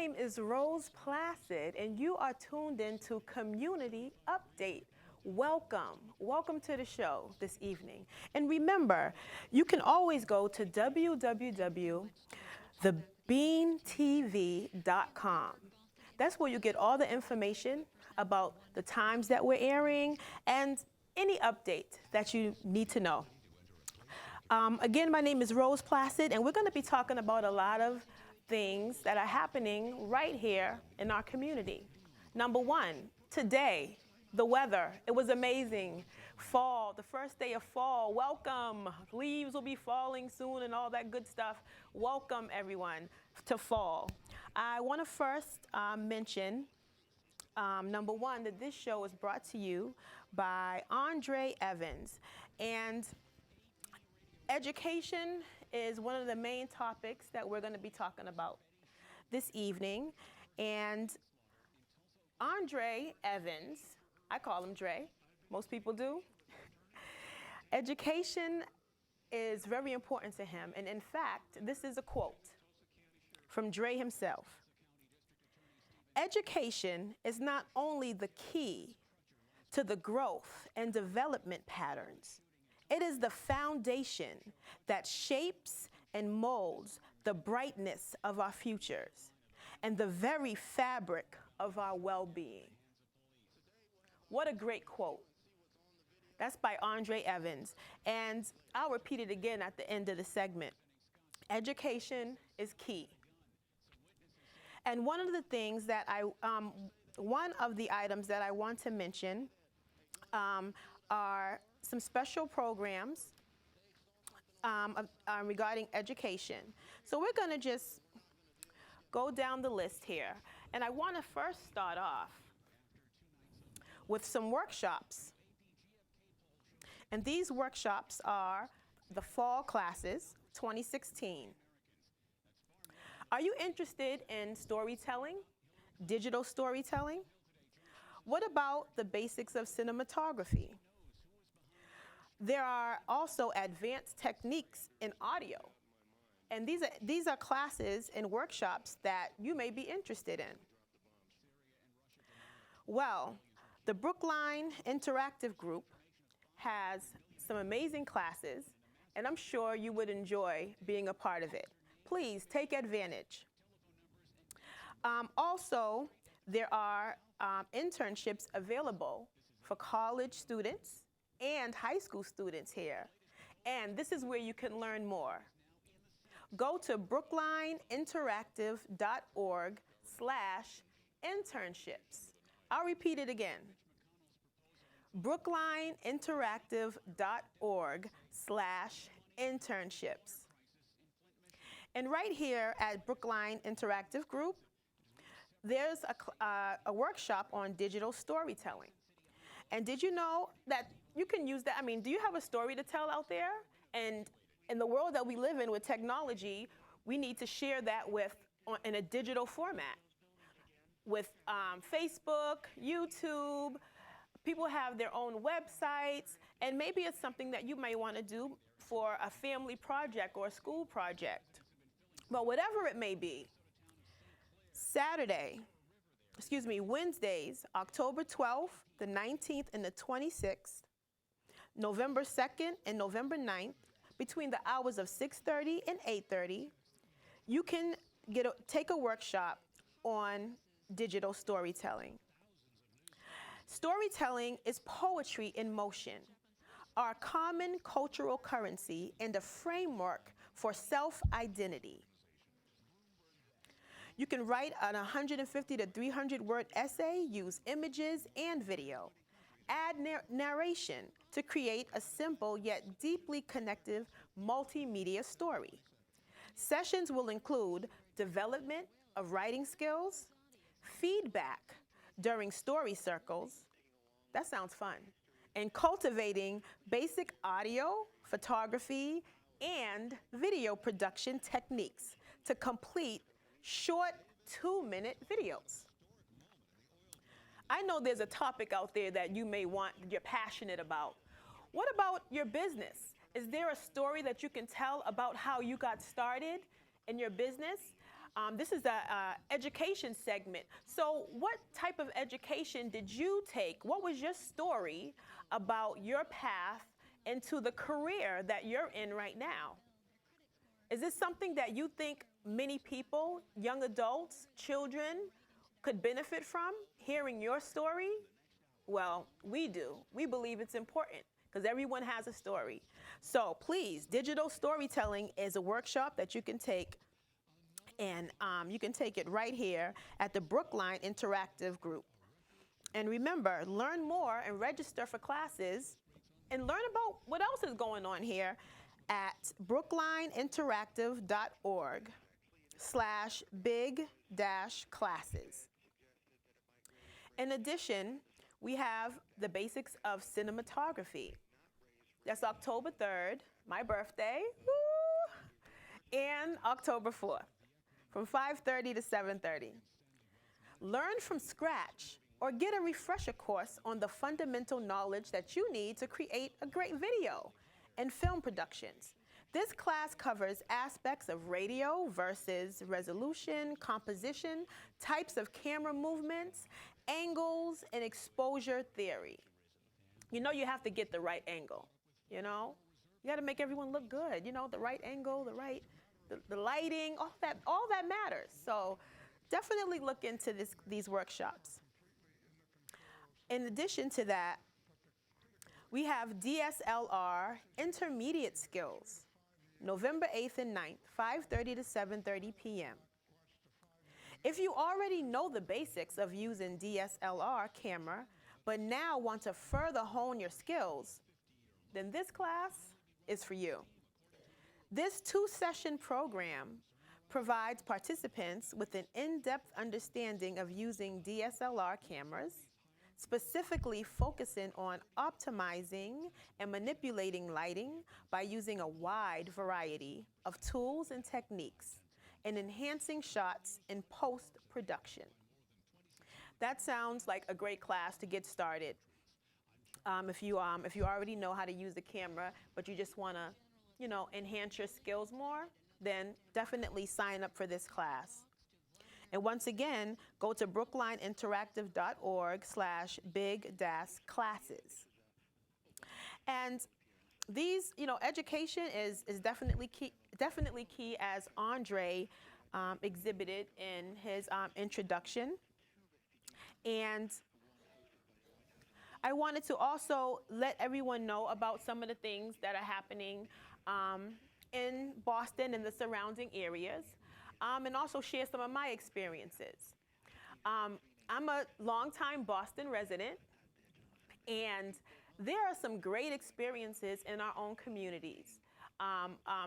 name is Rose Placid, and you are tuned in to Community Update. Welcome. Welcome to the show this evening. And remember, you can always go to www.thebeantv.com. That's where you get all the information about the times that we're airing and any update that you need to know. Again, my name is Rose Placid, and we're going to be talking about a lot of things that are happening right here in our community. Number one, today, the weather. It was amazing. Fall, the first day of fall. Welcome. Leaves will be falling soon and all that good stuff. Welcome, everyone, to fall. I want to first mention, number one, that this show is brought to you by Andre Evans. And education is one of the main topics that we're going to be talking about this evening. And Andre Evans, I call him Dre, most people do. Education is very important to him. And in fact, this is a quote from Dre himself. Education is not only the key to the growth and development patterns, it is the foundation that shapes and molds the brightness of our futures and the very fabric of our well-being. What a great quote. That's by Andre Evans. And I'll repeat it again at the end of the segment. Education is key. And one of the things that one of the items that I want to mention are some special programs regarding education. So we're going to just go down the list here. And I want to first start off with some workshops. And these workshops are the Fall Classes 2016. Are you interested in storytelling, digital storytelling? What about the basics of cinematography? There are also advanced techniques in audio. And these are classes and workshops that you may be interested in. Well, the Brookline Interactive Group has some amazing classes, and I'm sure you would enjoy being a part of it. Please take advantage. Also, there are internships available for college students and high school students here. And this is where you can learn more. Go to brooklineinteractive.org/internships. I'll repeat it again. brooklineinteractive.org/internships. And right here at Brookline Interactive Group, there's a workshop on digital storytelling. And did you know that you can use that? I mean, do you have a story to tell out there? And in the world that we live in with technology, we need to share that in a digital format. With Facebook, YouTube, people have their own websites, and maybe it's something that you may want to do for a family project or a school project. But whatever it may be, Wednesdays, October 12th, the 19th, and the 26th, November 2nd and November 9th, between the hours of 6:30 and 8:30, you can take a workshop on digital storytelling. Storytelling is poetry in motion, our common cultural currency and a framework for self-identity. You can write an 150 to 300 word essay, use images and video, add narration to create a simple yet deeply connective multimedia story. Sessions will include development of writing skills, feedback during story circles, that sounds fun, and cultivating basic audio, photography, and video production techniques to complete short 2-minute videos. I know there's a topic out there that you're passionate about. What about your business? Is there a story that you can tell about how you got started in your business? This is a education segment. So what type of education did you take? What was your story about your path into the career that you're in right now? Is this something that you think many people, young adults, children, could benefit from hearing your story? Well, we do. We believe it's important because everyone has a story. So please, digital storytelling is a workshop that you can take, and you can take it right here at the Brookline Interactive Group. And remember, learn more and register for classes and learn about what else is going on here at brooklineinteractive.org/big-classes. In addition, we have the basics of cinematography. That's October 3rd, my birthday, woo, and October 4th, from 5:30 to 7:30. Learn from scratch or get a refresher course on the fundamental knowledge that you need to create a great video and film productions. This class covers aspects of radio versus resolution, composition, types of camera movements, angles, and exposure theory. You know you have to get the right angle, you know? You got to make everyone look good, you know, the right angle, the lighting, all that matters. So definitely look into these workshops. In addition to that, we have DSLR Intermediate Skills, November 8th and 9th, 5:30 to 7:30 p.m. If you already know the basics of using DSLR camera, but now want to further hone your skills, then this class is for you. This 2-session program provides participants with an in-depth understanding of using DSLR cameras, specifically focusing on optimizing and manipulating lighting by using a wide variety of tools and techniques, and enhancing shots in post-production. That sounds like a great class to get started. If you already know how to use the camera, but you just want to, you know, enhance your skills more, then definitely sign up for this class. And once again, go to brooklineinteractive.org/big-classes. And these, you know, education is definitely key, as Andre exhibited in his introduction. And I wanted to also let everyone know about some of the things that are happening in Boston and the surrounding areas, and also share some of my experiences. I'm a longtime Boston resident, and there are some great experiences in our own communities,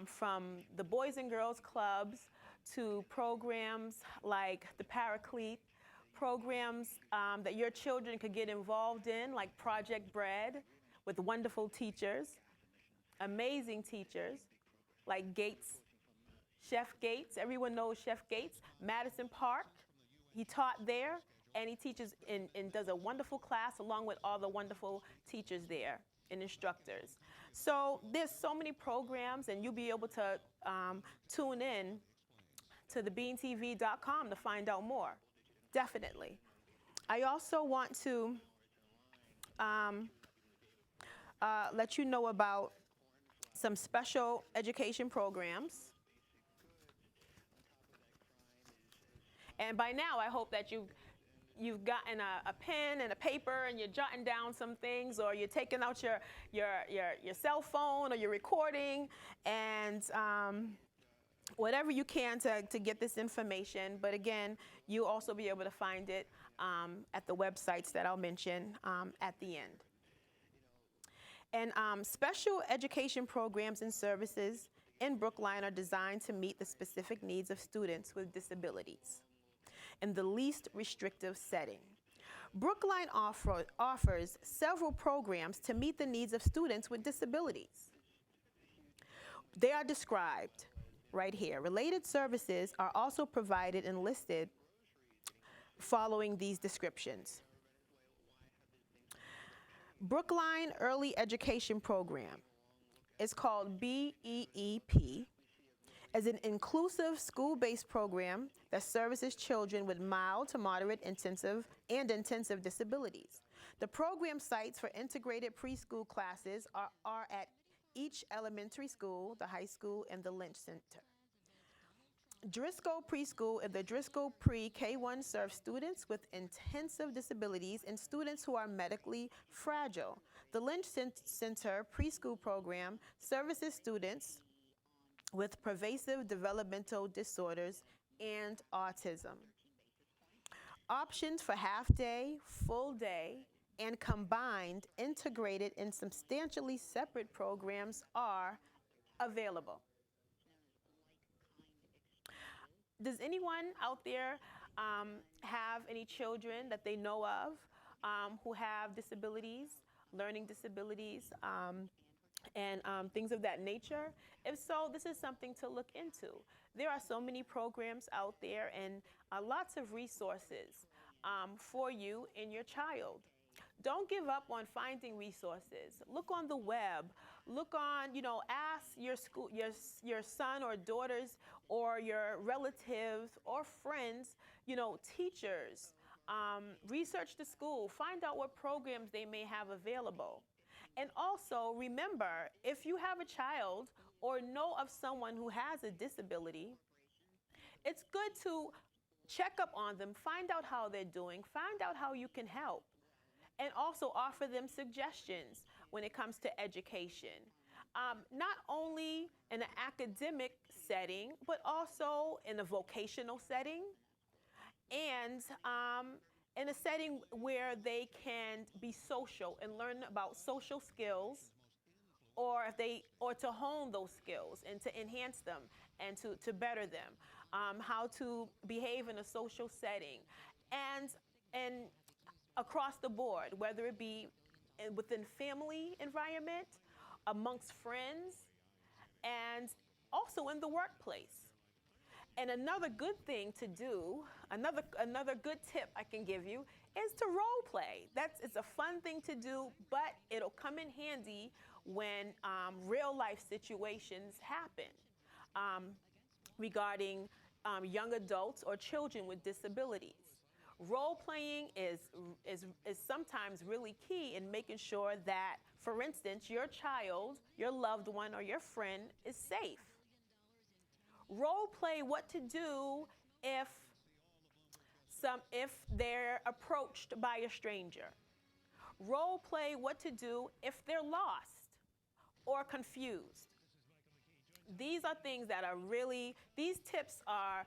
from the Boys and Girls Clubs to programs like the Paraclete, programs that your children could get involved in, like Project Bread, with wonderful teachers, amazing teachers, like Gates, Chef Gates. Everyone knows Chef Gates. Madison Park, he taught there, and he teaches and does a wonderful class along with all the wonderful teachers there and instructors. So there's so many programs, and you'll be able to tune in to thebeantv.com to find out more. Definitely. I also want to let you know about some special education programs. And by now, I hope that you've gotten a pen and a paper, and you're jotting down some things, or you're taking out your cell phone, or you're recording, and whatever you can to get this information. But again, you'll also be able to find it at the websites that I'll mention at the end. And special education programs and services in Brookline are designed to meet the specific needs of students with disabilities in the least restrictive setting. Brookline offers several programs to meet the needs of students with disabilities. They are described right here. Related services are also provided and listed following these descriptions. Brookline Early Education Program is called BEEP. as an inclusive school-based program that services children with mild to moderate intensive disabilities. The program sites for integrated preschool classes are at each elementary school, the high school, and the Lynch Center. Driscoll Preschool and the Driscoll Pre-K1 serve students with intensive disabilities and students who are medically fragile. The Lynch Center preschool program services students with pervasive developmental disorders and autism. Options for half-day, full-day, and combined, integrated, and substantially separate programs are available. Does anyone out there have any children that they know of who have disabilities, learning disabilities, and things of that nature? If so, this is something to look into. There are so many programs out there and lots of resources for you and your child. Don't give up on finding resources. Look on the web. Look on, ask your son or daughters or your relatives or friends, teachers. Research the school. Find out what programs they may have available. And also remember, if you have a child or know of someone who has a disability, it's good to check up on them, find out how they're doing, find out how you can help, and also offer them suggestions when it comes to education. Not only in an academic setting, but also in a vocational setting, and in a setting where they can be social and learn about social skills, or to hone those skills and to enhance them and to better them, how to behave in a social setting, and across the board, whether it be within family environment, amongst friends, and also in the workplace. And another good thing to do, another good tip I can give you is to role play. It's a fun thing to do, but it'll come in handy when real life situations happen regarding young adults or children with disabilities. Role playing is sometimes really key in making sure that, for instance, your child, your loved one, or your friend is safe. Role play what to do if they're approached by a stranger. Role play what to do if they're lost or confused. These are things that these tips are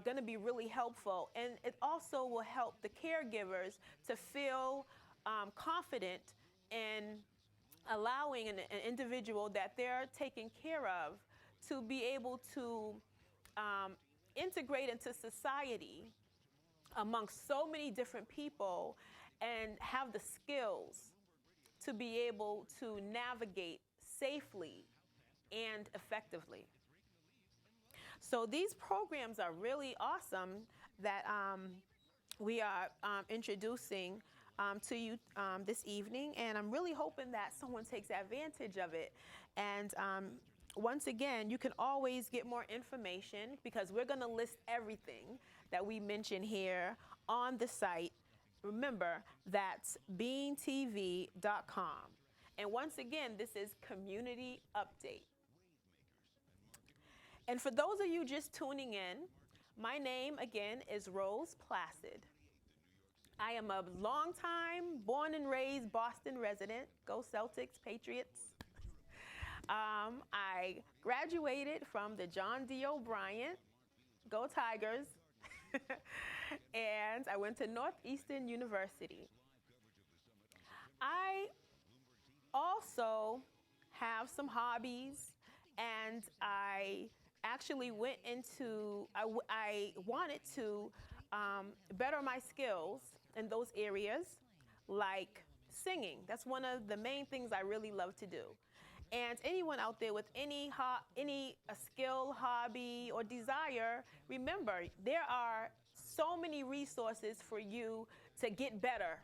going to be really helpful, and it also will help the caregivers to feel confident in allowing an individual that they're taking care of to be able to integrate into society amongst so many different people and have the skills to be able to navigate safely and effectively. So these programs are really awesome that we are introducing to you this evening, and I'm really hoping that someone takes advantage of it. And once again, you can always get more information, because we're going to list everything that we mention here on the site. Remember, that's beantv.com. And once again, this is Community Update. And for those of you just tuning in, my name again is Rose Placid. I am a longtime born and raised Boston resident. Go Celtics, Patriots. I graduated from the John D. O'Brien, go Tigers, and I went to Northeastern University. I also have some hobbies, and I actually went into, I wanted to better my skills in those areas, like singing. That's one of the main things I really love to do. And anyone out there with any skill, hobby, or desire, remember, there are so many resources for you to get better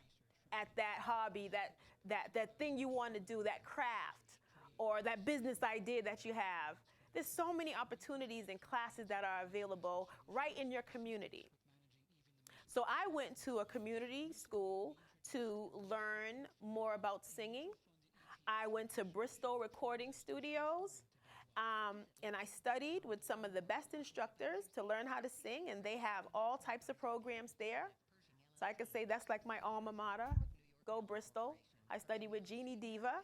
at that hobby, that thing you want to do, that craft, or that business idea that you have. There's so many opportunities and classes that are available right in your community. So I went to a community school to learn more about singing. I went to Bristol Recording Studios, and I studied with some of the best instructors to learn how to sing, and they have all types of programs there. So I could say that's like my alma mater. Go Bristol. I studied with Jeannie Diva.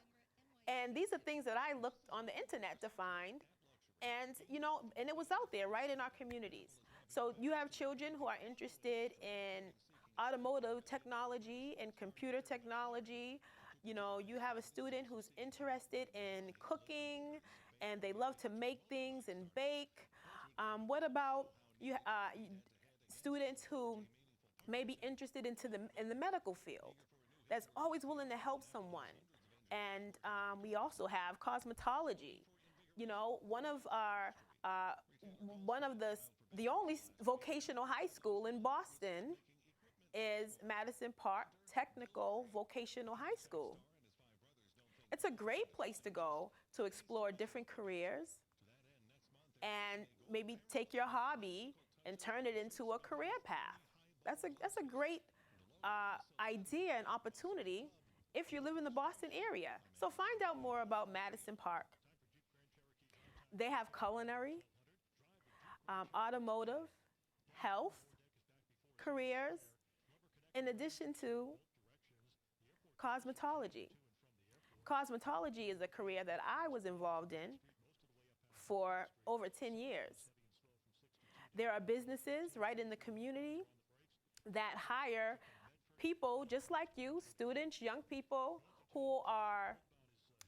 And these are things that I looked on the internet to find. And, and it was out there right in our communities. So you have children who are interested in automotive technology and computer technology. You have a student who's interested in cooking and they love to make things and bake. What about students who may be interested in the medical field, that's always willing to help someone? And we also have cosmetology. One of the only vocational high school in Boston is Madison Park Technical Vocational High School. It's a great place to go to explore different careers and maybe take your hobby and turn it into a career path. That's a great idea and opportunity if you live in the Boston area. So find out more about Madison Park. They have culinary, automotive, health, careers, in addition to cosmetology. Cosmetology is a career that I was involved in for over 10 years. There are businesses right in the community that hire people just like you, students, young people who are,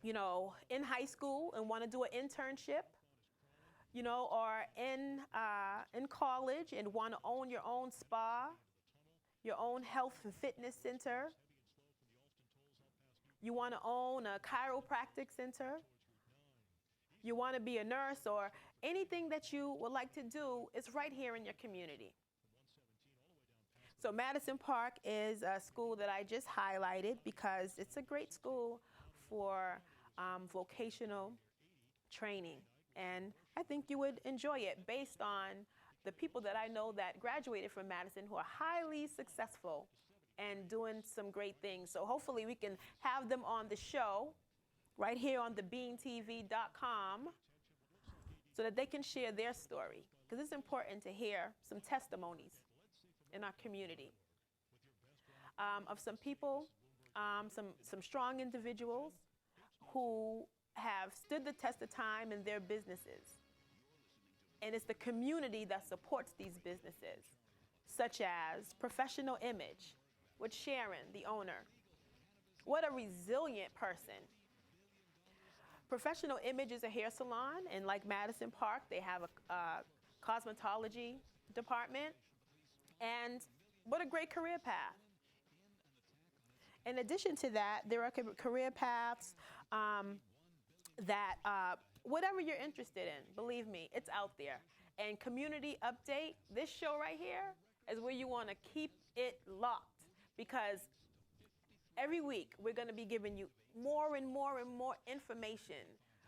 in high school and want to do an internship, or in college and want to own your own spa, your own health and fitness center. You want to own a chiropractic center. You want to be a nurse or anything that you would like to do is right here in your community. So Madison Park is a school that I just highlighted because it's a great school for vocational training. And I think you would enjoy it based on the people that I know that graduated from Madison who are highly successful and doing some great things. So hopefully we can have them on the show right here on thebeantv.com so that they can share their story, because it's important to hear some testimonies in our community of some people, some strong individuals who have stood the test of time in their businesses. And it's the community that supports these businesses, such as Professional Image with Sharon, the owner. What a resilient person. Professional Image is a hair salon, and like Madison Park, they have a cosmetology department. And what a great career path. In addition to that, there are career paths that whatever you're interested in, believe me, it's out there. And Community Update, this show right here, is where you want to keep it locked, because every week we're going to be giving you more and more and more information,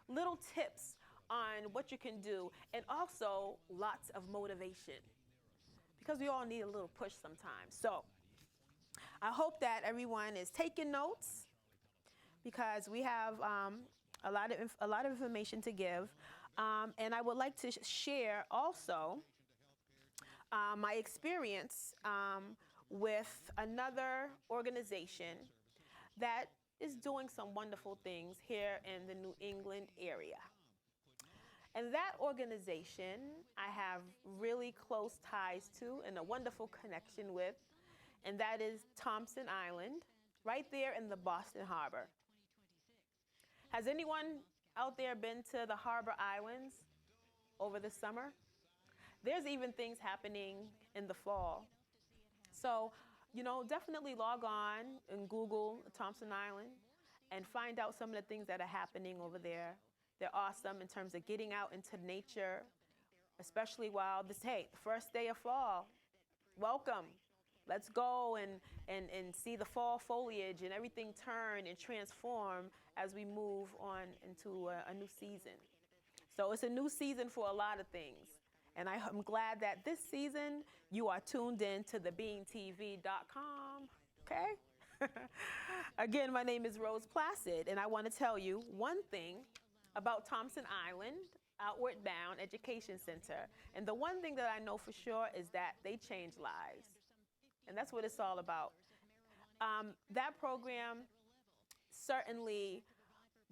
little tips on what you can do, and also lots of motivation, because we all need a little push sometimes. So I hope that everyone is taking notes, because we have a lot of information to give. And I would like to share also my experience with another organization that is doing some wonderful things here in the New England area. And that organization I have really close ties to and a wonderful connection with, and that is Thompson Island, right there in the Boston Harbor. Has anyone out there been to the Harbor Islands over the summer? There's even things happening in the fall. So, definitely log on and Google Thompson Island and find out some of the things that are happening over there. They're awesome in terms of getting out into nature, especially while the first day of fall. Welcome. Let's go and see the fall foliage and everything turn and transform as we move on into a new season. So it's a new season for a lot of things. And I'm glad that this season you are tuned in to thebeantv.com. Okay? Again, my name is Rose Placid, and I want to tell you one thing about Thompson Island Outward Bound Education Center. And the one thing that I know for sure is that they change lives. And that's what it's all about. That program certainly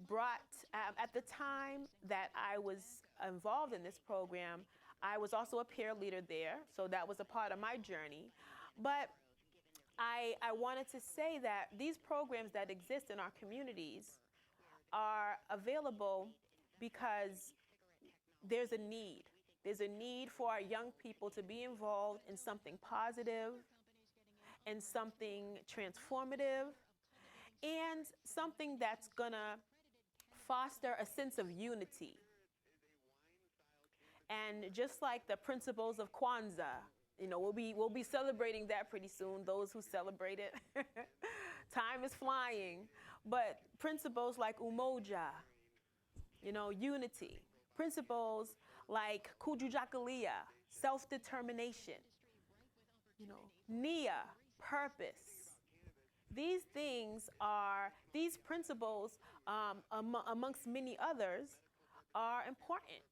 brought, at the time that I was involved in this program, I was also a peer leader there, so that was a part of my journey. But I wanted to say that these programs that exist in our communities are available because there's a need. There's a need for our young people to be involved in something positive and something transformative and something that's gonna foster a sense of unity. And just like the principles of Kwanzaa, you know, we'll be celebrating that pretty soon, those who celebrate it. Time is flying. But principles like umoja, you know, unity. Principles like kujujakulia, self-determination. You know, nia, purpose. These principles, amongst many others, are important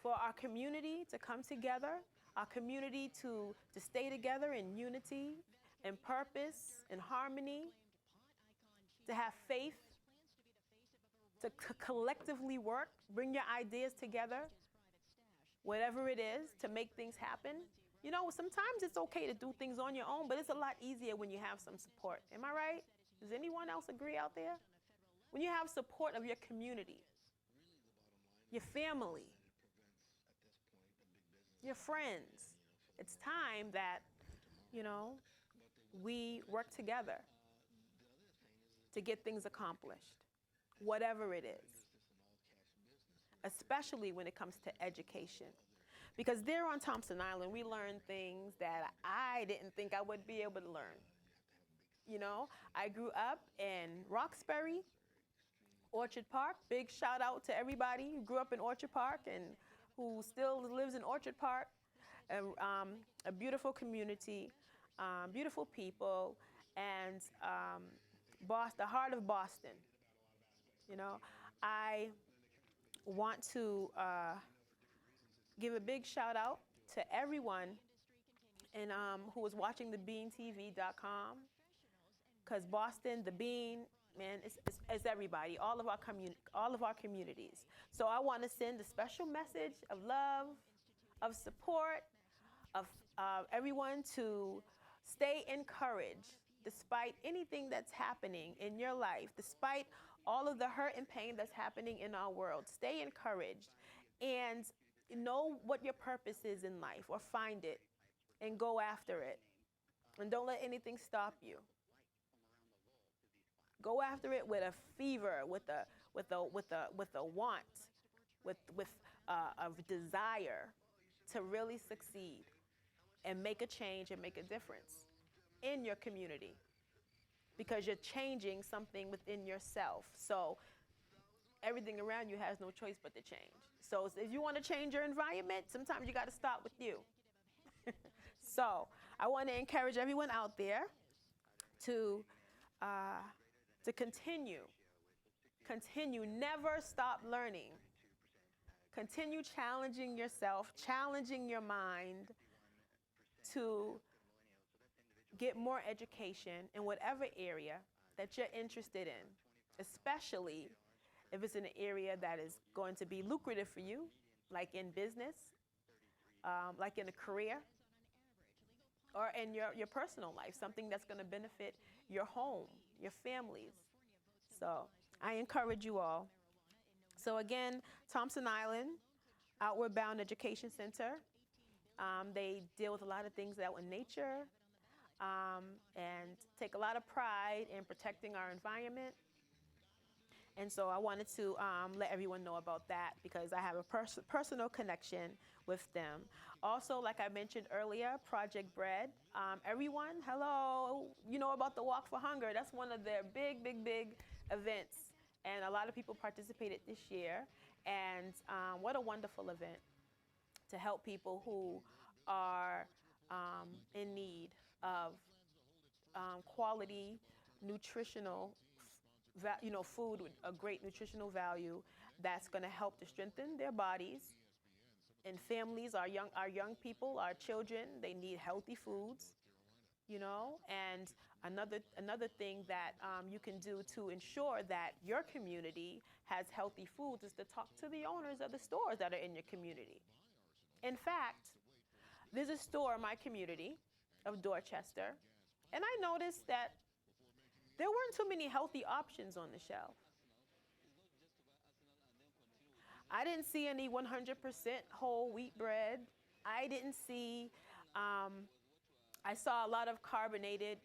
for our community to come together, our community to stay together in unity, in purpose, in harmony, to have faith, to collectively work, bring your ideas together, whatever it is, to make things happen. You know, sometimes it's okay to do things on your own, but it's a lot easier when you have some support. Am I right? Does anyone else agree out there? When you have support of your community, your family, your friends, it's time that, you know, we work together to get things accomplished, whatever it is, especially when it comes to education. Because there on Thompson Island, we learn things that I didn't think I would be able to learn. You know, I grew up in Roxbury, Orchard Park. Big shout out to everybody who grew up in Orchard Park and who still lives in Orchard Park. A beautiful community, beautiful people, and the heart of Boston. You know, I want to give a big shout out to everyone and who is watching thebeantv.com, because Boston, the Bean, man, it's everybody, all of our communities. So I want to send a special message of love, of support, of everyone to stay encouraged despite anything that's happening in your life, despite all of the hurt and pain that's happening in our world. Stay encouraged and know what your purpose is in life, or find it and go after it. And don't let anything stop you. Go after it with a fever, with a want, with a desire to really succeed and make a change and make a difference in your community, because you're changing something within yourself. So everything around you has no choice but to change. So if you want to change your environment, sometimes you got to start with you. So I want to encourage everyone out there to continue, never stop learning. Continue challenging yourself, challenging your mind to get more education in whatever area that you're interested in, especially if it's in an area that is going to be lucrative for you, like in business, like in a career, or in your personal life, something that's going to benefit your home, your families. So I encourage you all. So again, Thompson Island Outward Bound Education Center, they deal with a lot of things out in nature and take a lot of pride in protecting our environment. And so I wanted to let everyone know about that, because I have a personal connection with them. Also, like I mentioned earlier, Project Bread. Everyone, hello. You know about the Walk for Hunger. That's one of their big events. And a lot of people participated this year. And what a wonderful event to help people who are in need of quality nutritional food with a great nutritional value that's going to help to strengthen their bodies. And families, our young people, our children, they need healthy foods, And another thing that you can do to ensure that your community has healthy foods is to talk to the owners of the stores that are in your community. In fact, there's a store in my community of Dorchester, and I noticed that there weren't too many healthy options on the shelf. I didn't see any 100% whole wheat bread. I didn't see, I saw a lot of carbonated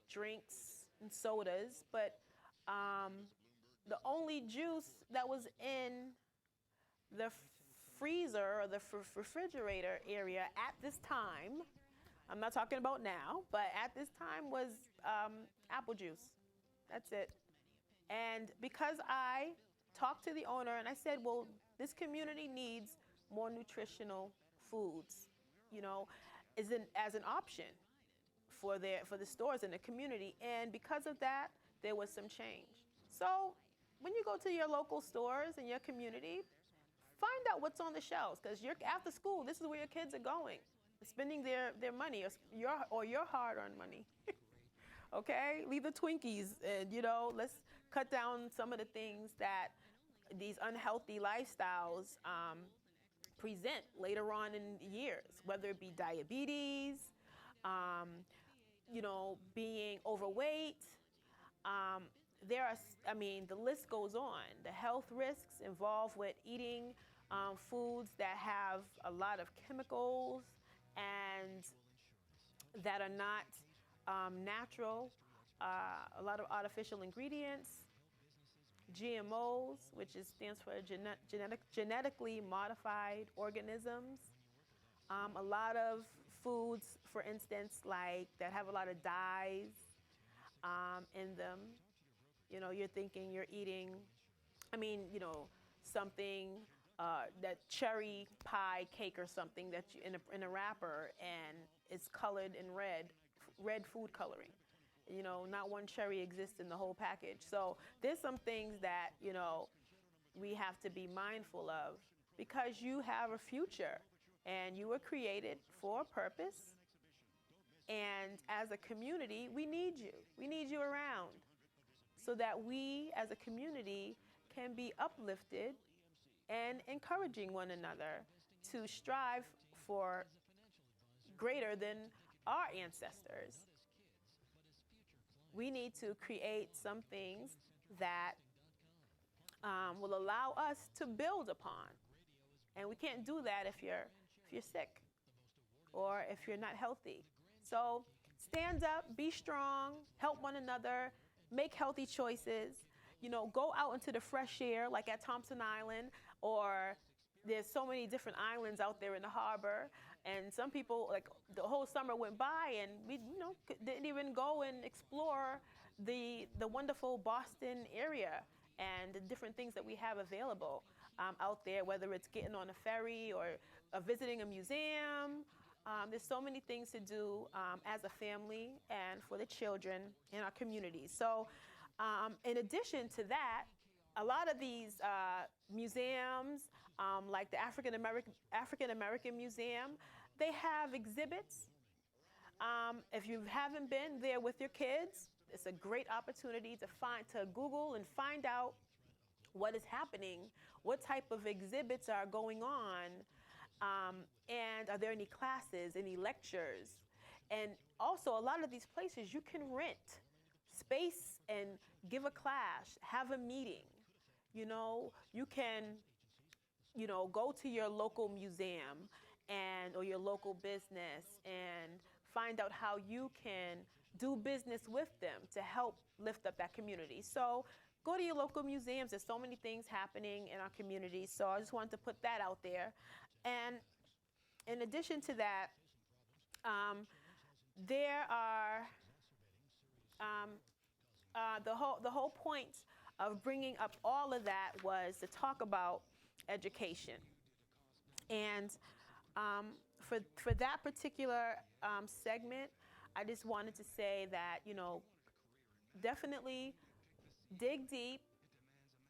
drinks and sodas, but the only juice that was in the freezer or the refrigerator area at this time, I'm not talking about now, but at this time was apple juice. That's it. And because I talked to the owner and I said, well, this community needs more nutritional foods, as an option for the stores in the community. And because of that, there was some change. So when you go to your local stores in your community, find out what's on the shelves, because you're after school, this is where your kids are going, spending their money or your hard-earned money. Okay, leave the Twinkies, and let's cut down some of the things that these unhealthy lifestyles present later on in years, whether it be diabetes, being overweight. The list goes on. The health risks involved with eating foods that have a lot of chemicals and that are not natural, a lot of artificial ingredients, GMOs, which stands for genetically modified organisms. A lot of foods, for instance, like that have a lot of dyes in them. You're thinking you're eating, something, that cherry pie cake or something that you in a wrapper, and it's colored in red food coloring. Not one cherry exists in the whole package. So there's some things that, we have to be mindful of, because you have a future and you were created for a purpose. And as a community, we need you. We need you around so that we as a community can be uplifted and encouraging one another to strive for greater than our ancestors. We need to create some things that will allow us to build upon. And we can't do that if you're sick or if you're not healthy. So stand up, be strong, help one another, make healthy choices. Go out into the fresh air, like at Thompson Island, or there's so many different islands out there in the harbor. And some people, like, the whole summer went by and we, didn't even go and explore the wonderful Boston area and the different things that we have available out there, whether it's getting on a ferry or visiting a museum. There's so many things to do as a family and for the children in our community. So in addition to that, a lot of these museums, like the African American Museum, they have exhibits. If you haven't been there with your kids, it's a great opportunity to Google and find out what is happening, what type of exhibits are going on, and are there any classes, any lectures. And also, a lot of these places you can rent space and give a class, have a meeting. You can, go to your local museum or your local business and find out how you can do business with them to help lift up that community. So go to your local museums. There's so many things happening in our community. So I just wanted to put that out there. And in addition to that, there are the whole point of bringing up all of that was to talk about education. And for that particular segment, I just wanted to say that, definitely dig deep,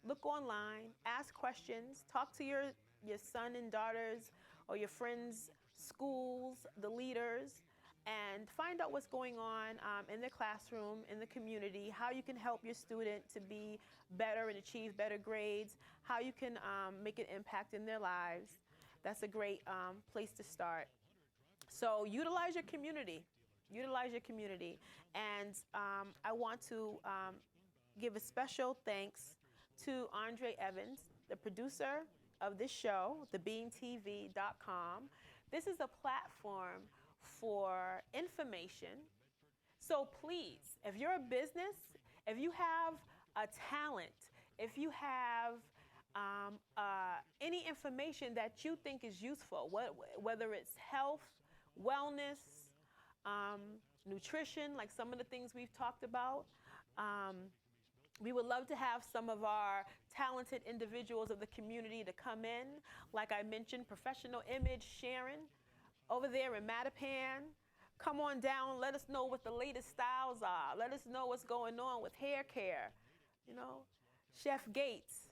look online, ask questions, talk to your son and daughters or your friends' schools, the leaders, and find out what's going on in the classroom, in the community, how you can help your student to be better and achieve better grades, how you can make an impact in their lives. That's a great place to start. So utilize your community. Utilize your community. And I want to give a special thanks to Andre Evans, the producer of this show, thebeantv.com. This is a platform for information. So please, if you're a business, if you have a talent, if you have any information that you think is useful, whether it's health, wellness, nutrition, like some of the things we've talked about, we would love to have some of our talented individuals of the community to come in. Like I mentioned, Professional Image, Sharon, over there in Mattapan. Come on down, let us know what the latest styles are. Let us know what's going on with hair care. Chef Gates,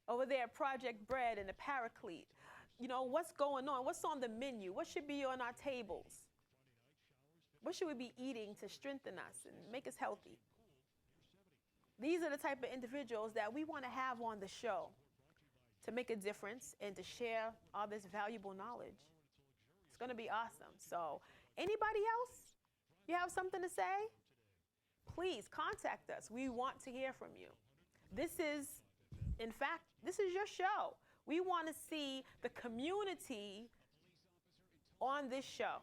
over there at Project Bread and the Paraclete. What's going on? What's on the menu? What should be on our tables? What should we be eating to strengthen us and make us healthy? These are the type of individuals that we want to have on the show to make a difference and to share all this valuable knowledge. It's going to be awesome. So anybody else, you have something to say? Please contact us. We want to hear from you. In fact, this is your show. We want to see the community on this show.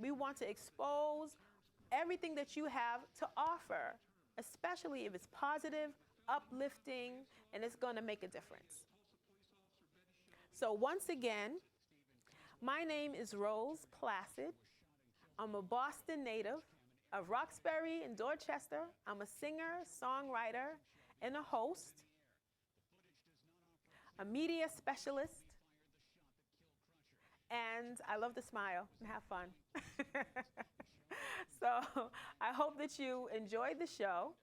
We want to expose everything that you have to offer, especially if it's positive, uplifting, and it's going to make a difference. So once again, my name is Rose Placid. I'm a Boston native of Roxbury and Dorchester. I'm a singer, songwriter, and a host, a media specialist, and I love to smile and have fun. So I hope that you enjoyed the show.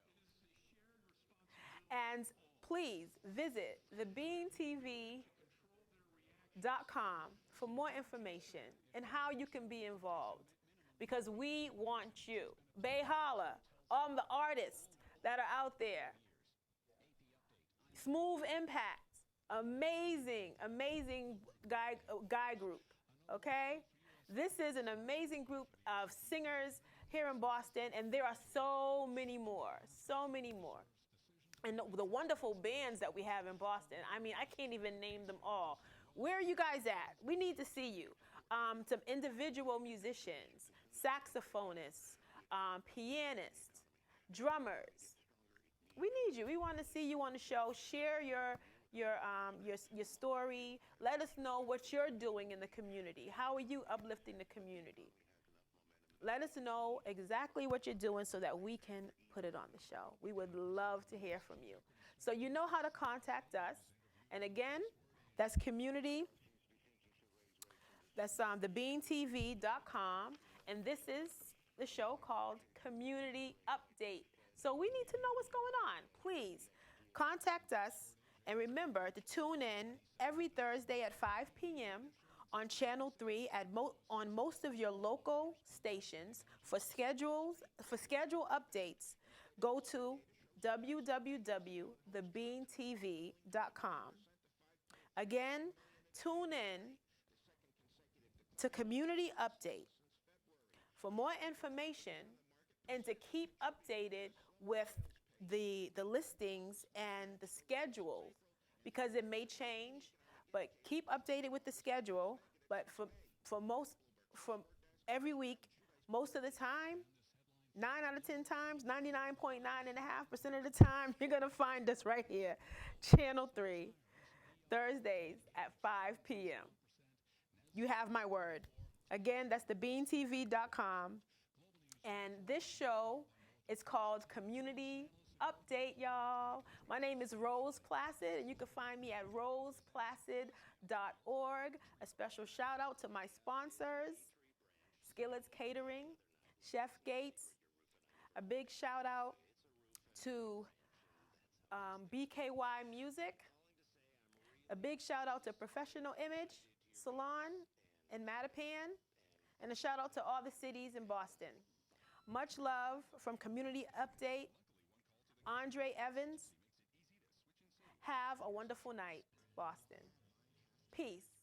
And please visit thebeantv.com for more information and how you can be involved, because we want you. Bay Holla, all the artists that are out there. Smooth Impact, amazing, amazing guy group, okay? This is an amazing group of singers here in Boston, and there are so many more, so many more. And the wonderful bands that we have in Boston, I mean, I can't even name them all. Where are you guys at? We need to see you. Some individual musicians, saxophonists, pianists, drummers. We need you. We want to see you on the show. Share your story. Let us know what you're doing in the community. How are you uplifting the community? Let us know exactly what you're doing so that we can put it on the show. We would love to hear from you. So you know how to contact us. And again, that's community. That's thebeantv.com. And this is the show called Community Update. So we need to know what's going on. Please contact us. And remember to tune in every Thursday at 5 p.m. on Channel 3 on most of your local stations. For schedule updates, go to www.thebeantv.com. Again, tune in to Community Update for more information and to keep updated with the listings and the schedule, because it may change, but keep updated with the schedule. But from every week, most of the time, 9 out of 10 times, 99.9.5% of the time, you're gonna find us right here, Channel 3, Thursdays at 5 p.m. You have my word. Again, that's thebeantv.com. And this show is called Community update, y'all. My name is Rose Placid, and you can find me at roseplacid.org. A special shout out to my sponsors, Skillets Catering, Chef Gates. A big shout out to BKY Music. A big shout out to Professional Image Salon in Mattapan. And a shout out to all the cities in Boston. Much love from Community Update, Andre Evans. Have a wonderful night, Boston. Peace.